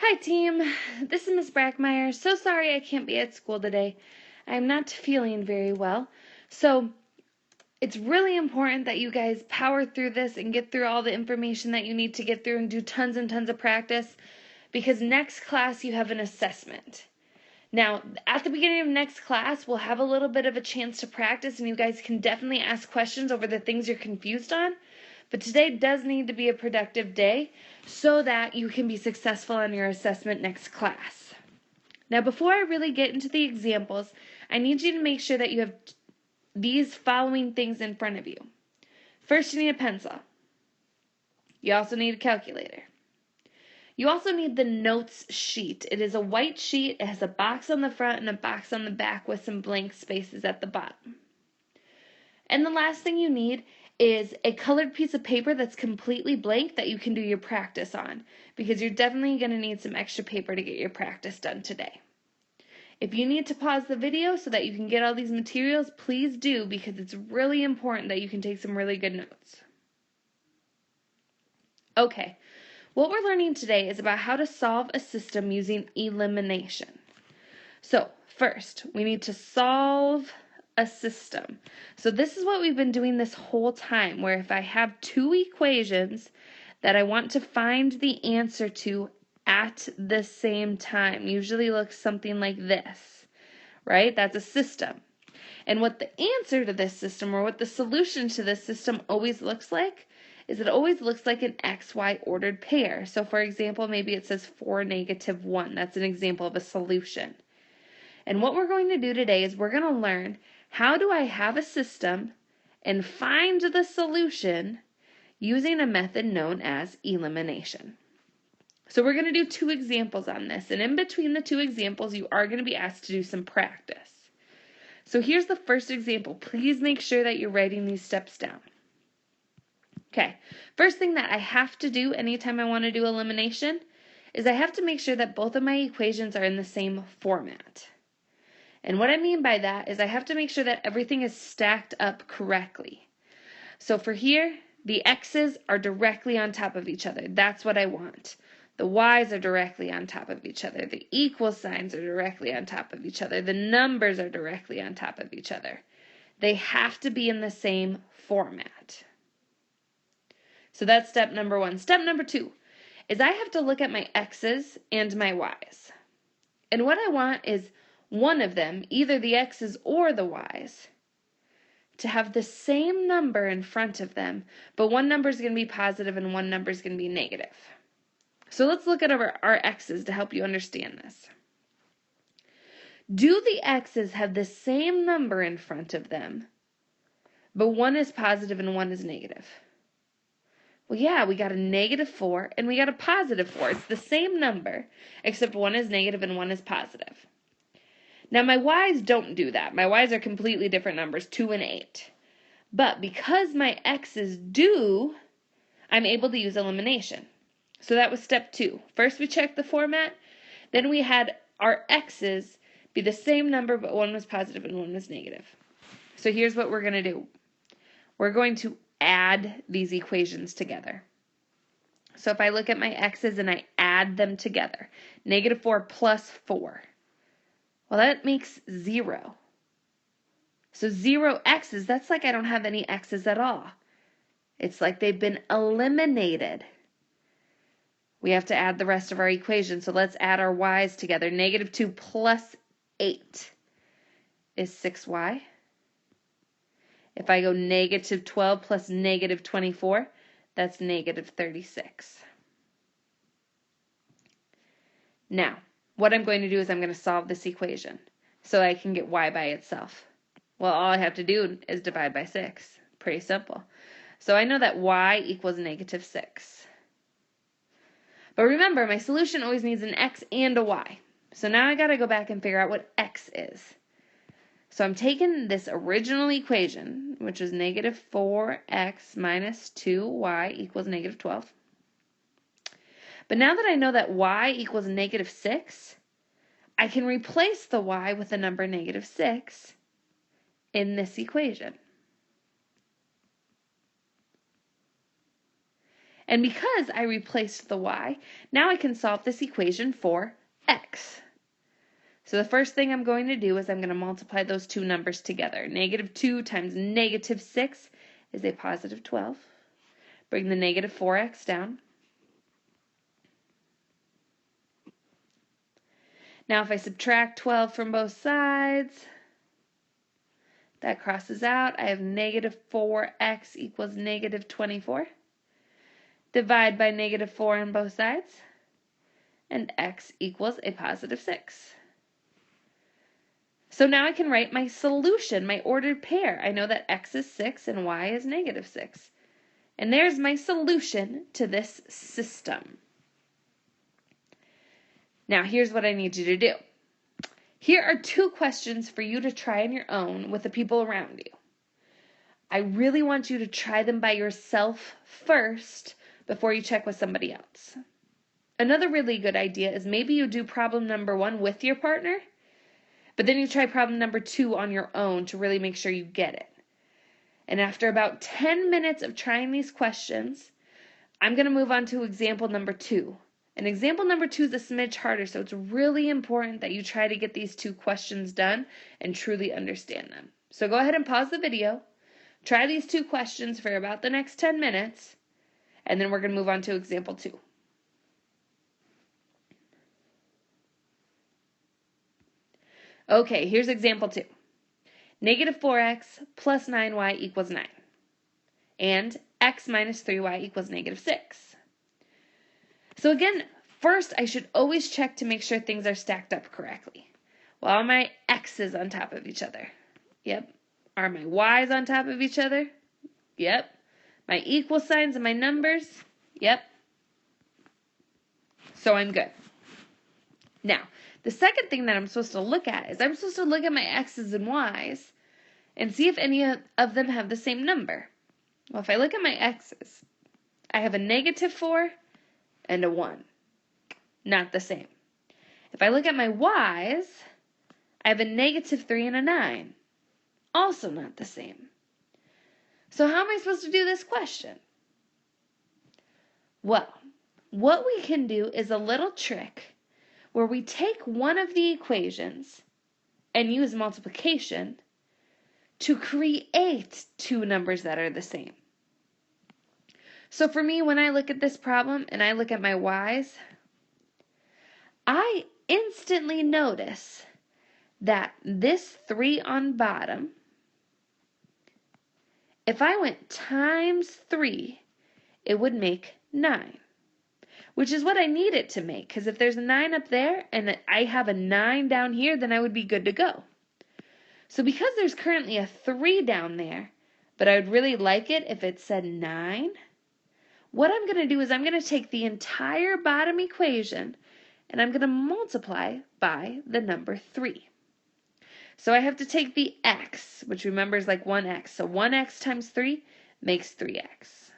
Hi team, this is Miss Brackmeyer. So sorry I can't be at school today. I'm not feeling very well. So it's really important that you guys power through this and get through all the information that you need to get through and do tons and tons of practice, because next class you have an assessment. Now, at the beginning of next class, we'll have a little bit of a chance to practice, and you guys can definitely ask questions over the things you're confused on. But today does need to be a productive day so that you can be successful on your assessment next class. Now, before I really get into the examples, I need you to make sure that you have these following things in front of you. First, you need a pencil. You also need a calculator. You also need the notes sheet. It is a white sheet. It has a box on the front and a box on the back with some blank spaces at the bottom. And the last thing you need is a colored piece of paper that's completely blank that you can do your practice on, because you're definitely going to need some extra paper to get your practice done today. If you need to pause the video so that you can get all these materials, please do, because it's really important that you can take some really good notes. Okay. What we're learning today is about how to solve a system using elimination. So, first, we need to solve a system. So this is what we've been doing this whole time, where if I have two equations that I want to find the answer to at the same time, usually looks something like this, right? That's a system. And what the answer to this system, or what the solution to this system always looks like, is it always looks like an XY ordered pair. So for example, maybe it says 4, -1. That's an example of a solution. And what we're going to do today is we're going to learn, how do I have a system and find the solution using a method known as elimination. So we're going to do two examples on this, and in between the two examples you are going to be asked to do some practice. So here's the first example. Please make sure that you're writing these steps down. Okay, first thing that I have to do anytime I want to do elimination is I have to make sure that both of my equations are in the same format. And what I mean by that is I have to make sure that everything is stacked up correctly. So for here, the x's are directly on top of each other. That's what I want. The y's are directly on top of each other. The equal signs are directly on top of each other. The numbers are directly on top of each other. They have to be in the same format. So that's step number one. Step number two is I have to look at my x's and my y's. And what I want is one of them, either the x's or the y's, to have the same number in front of them, but one number is going to be positive and one number is going to be negative. So let's look at our x's to help you understand this. Do the x's have the same number in front of them, but one is positive and one is negative? Well, yeah, we got a -4 and we got a +4. It's the same number, except one is negative and one is positive. Now, my y's don't do that. My y's are completely different numbers, 2 and 8. But because my x's do, I'm able to use elimination. So that was step 2. First, we checked the format. Then we had our x's be the same number, but one was positive and one was negative. So here's what we're going to do. We're going to add these equations together. So if I look at my x's and I add them together, -4 plus 4, well, that makes 0. So 0 x's, that's like I don't have any x's at all. It's like they've been eliminated. We have to add the rest of our equation, so let's add our y's together. -2 plus 8 is 6y. If I go -12 plus -24, that's -36. Now, what I'm going to do is I'm going to solve this equation so I can get y by itself. Well, all I have to do is divide by 6. Pretty simple. So I know that y equals -6. But remember, my solution always needs an x and a y. So now I got to go back and figure out what x is. So I'm taking this original equation, which is -4x minus 2y equals -12. But now that I know that y equals -6, I can replace the y with the number -6 in this equation. And because I replaced the y, now I can solve this equation for x. So the first thing I'm going to do is I'm going to multiply those two numbers together. Negative 2 times negative 6 is a positive 12. Bring the negative 4x down. Now if I subtract 12 from both sides, that crosses out. I have negative 4x equals negative 24. Divide by negative 4 on both sides, and x equals a positive 6. So now I can write my solution, my ordered pair. I know that x is 6 and y is negative 6. And there's my solution to this system. Now here's what I need you to do. Here are two questions for you to try on your own with the people around you. I really want you to try them by yourself first before you check with somebody else. Another really good idea is maybe you do problem number 1 with your partner, but then you try problem number 2 on your own to really make sure you get it. And after about 10 minutes of trying these questions, I'm going to move on to example number 2. And example number 2 is a smidge harder, so it's really important that you try to get these two questions done and truly understand them. So go ahead and pause the video, try these two questions for about the next 10 minutes, and then we're going to move on to example 2. Okay, here's example 2. Negative 4x plus 9y equals 9. And x minus 3y equals negative 6. So again, first I should always check to make sure things are stacked up correctly. Well, are my x's on top of each other? Yep. Are my y's on top of each other? Yep. My equal signs and my numbers? Yep. So I'm good. Now, the second thing that I'm supposed to look at is I'm supposed to look at my x's and y's and see if any of them have the same number. Well, if I look at my x's, I have a negative 4 and a 1. Not the same. If I look at my y's, I have a negative 3 and a 9. Also not the same. So how am I supposed to do this question? Well, what we can do is a little trick where we take one of the equations and use multiplication to create two numbers that are the same. So for me, when I look at this problem and I look at my y's, I instantly notice that this 3 on bottom, if I went times 3, it would make 9. Which is what I need it to make, because if there's a 9 up there and I have a 9 down here, then I would be good to go. So because there's currently a 3 down there, but I would really like it if it said 9, what I'm going to do is I'm going to take the entire bottom equation and I'm going to multiply by the number 3. So I have to take the x, which remember is like 1x. So 1x times 3 makes 3x.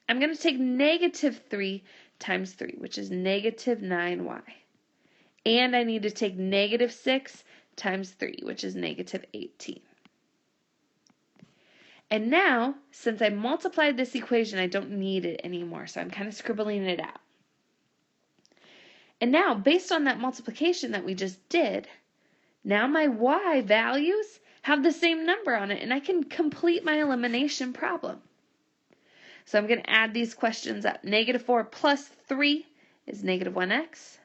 I'm going to take negative 3 times 3, which is negative 9y. And I need to take negative 6 times 3, which is negative 18. And now, since I multiplied this equation, I don't need it anymore, so I'm kind of scribbling it out. And now, based on that multiplication that we just did, now my y values have the same number on it, and I can complete my elimination problem. So I'm going to add these questions up. Negative 4 plus 3 is negative 1x.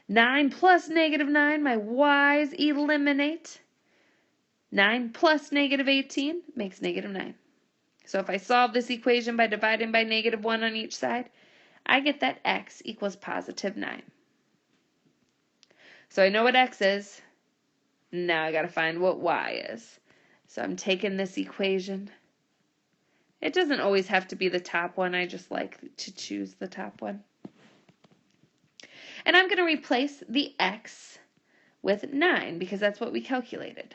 9 plus negative 9, my y's eliminate. 9 plus negative 18 makes negative 9. So if I solve this equation by dividing by negative 1 on each side, I get that x equals positive 9. So I know what x is. Now I got to find what y is. So I'm taking this equation. It doesn't always have to be the top one. I just like to choose the top one. And I'm going to replace the x with 9 because that's what we calculated.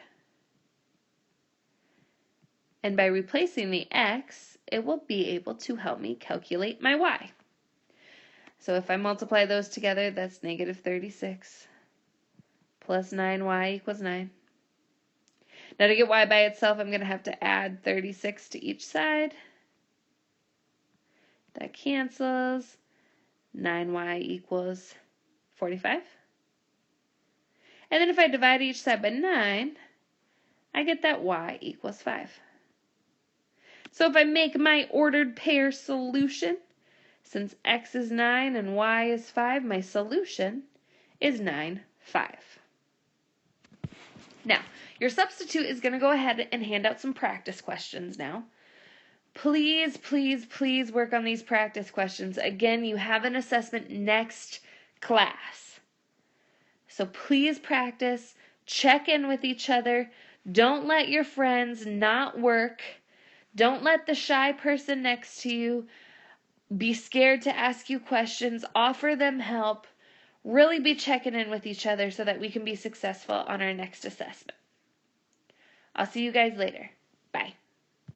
And by replacing the x, it will be able to help me calculate my y. So if I multiply those together, that's negative 36 plus 9y equals 9. Now to get y by itself, I'm going to have to add 36 to each side. That cancels. 9y equals 45. And then if I divide each side by 9, I get that y equals 5. So if I make my ordered pair solution, since x is 9 and y is 5, my solution is 9, 5. Now, your substitute is going to go ahead and hand out some practice questions now. Please, please, please work on these practice questions. Again, you have an assessment next class. So please practice, check in with each other. Don't let your friends not work. Don't let the shy person next to you be scared to ask you questions. Offer them help. Really be checking in with each other so that we can be successful on our next assessment. I'll see you guys later. Bye.